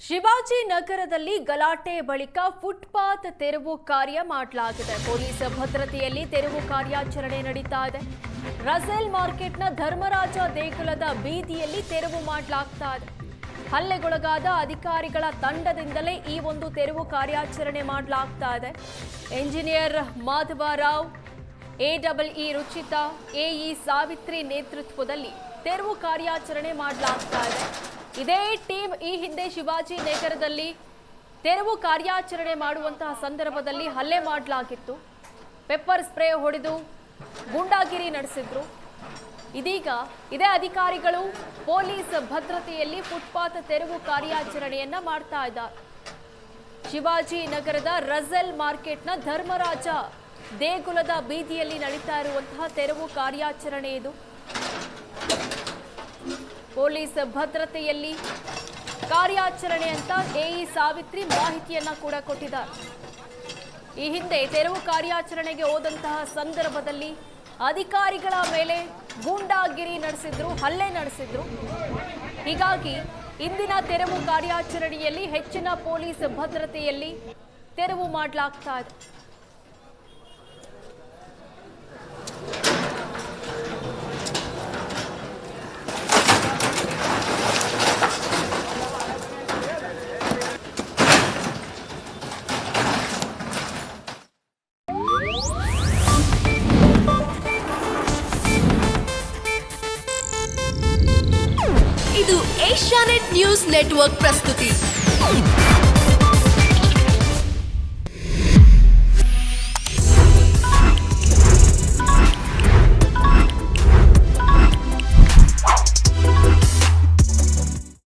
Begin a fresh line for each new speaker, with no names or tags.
ಶಿವಾಜಿ ನಗರದಲ್ಲಿ ಗಲಾಟೆ ಬಳಿಕ ಫುಟ್ಪಾತ್ ತೆರವು ಕಾರ್ಯ ಮಾಡಲಾಗಿದೆ. ಪೊಲೀಸ್ ಭದ್ರತೆಯಲ್ಲಿ ತೆರವು ಕಾರ್ಯಾಚರಣೆ ನಡೀತಾ ಇದೆ. ರಸೇಲ್ ಮಾರ್ಕೆಟ್ನ ಧರ್ಮರಾಜ ದೇಗುಲದ ಬೀದಿಯಲ್ಲಿ ತೆರವು ಮಾಡಲಾಗ್ತಾ ಇದೆ. ಹಲ್ಲೆಗೊಳಗಾದ ಅಧಿಕಾರಿಗಳ ತಂಡದಿಂದಲೇ ಈ ಒಂದು ತೆರವು ಕಾರ್ಯಾಚರಣೆ ಮಾಡಲಾಗ್ತಾ ಇದೆ. ಎಂಜಿನಿಯರ್ ಮಾಧವರಾವ್, ಎಡಬ್ಲ್ಇ ರುಚಿತಾ, ಎಇ ಸಾವಿತ್ರಿ ನೇತೃತ್ವದಲ್ಲಿ ತೆರವು ಕಾರ್ಯಾಚರಣೆ ಮಾಡಲಾಗ್ತಾ ಇದೆ. ಇದೇ ಟೀಮ್ ಈ ಹಿಂದೆ ಶಿವಾಜಿ ನಗರದಲ್ಲಿ ತೆರವು ಕಾರ್ಯಾಚರಣೆ ಮಾಡುವಂತಹ ಸಂದರ್ಭದಲ್ಲಿ ಹಲ್ಲೆ ಮಾಡಲಾಗಿತ್ತು. ಪೆಪ್ಪರ್ ಸ್ಪ್ರೇ ಹೊಡೆದು ಗೂಂಡಾಗಿರಿ ನಡೆಸಿದ್ರು. ಇದೀಗ ಇದೇ ಅಧಿಕಾರಿಗಳು ಪೊಲೀಸ್ ಭದ್ರತೆಯಲ್ಲಿ ಫುಟ್ಪಾತ್ ತೆರವು ಕಾರ್ಯಾಚರಣೆಯನ್ನ ಮಾಡ್ತಾ ಇದ್ದಾರೆ. ಶಿವಾಜಿ ನಗರದ ರಸೆಲ್ ಮಾರ್ಕೆಟ್ನ ಧರ್ಮರಾಜ ದೇಗುಲದ ಬೀದಿಯಲ್ಲಿ ನಡೀತಾ ಇರುವಂತಹ ತೆರವು ಕಾರ್ಯಾಚರಣೆ ಇದು. ಪೊಲೀಸ್ ಭದ್ರತೆಯಲ್ಲಿ ಕಾರ್ಯಾಚರಣೆ ಅಂತ ಎಇ ಸಾವಿತ್ರಿ ಮಾಹಿತಿಯನ್ನ ಕೂಡ ಕೊಟ್ಟಿದ್ದಾರೆ. ಈ ಹಿಂದೆ ತೆರವು ಕಾರ್ಯಾಚರಣೆಗೆ ಹೋದಂತಹ ಸಂದರ್ಭದಲ್ಲಿ ಅಧಿಕಾರಿಗಳ ಮೇಲೆ ಗೂಂಡಾಗಿರಿ ನಡೆಸಿದ್ರು, ಹಲ್ಲೆ ನಡೆಸಿದ್ರು. ಹೀಗಾಗಿ ಇಂದಿನ ತೆರವು ಕಾರ್ಯಾಚರಣೆಯಲ್ಲಿ ಹೆಚ್ಚಿನ ಪೊಲೀಸ್ ಭದ್ರತೆಯಲ್ಲಿ ತೆರವು ಮಾಡಲಾಗ್ತಾ ಇದೆ.
ಇದು ಏಷ್ಯಾನೆಟ್ ನ್ಯೂಸ್ ನೆಟ್ವರ್ಕ್ ಪ್ರಸ್ತುತಿ.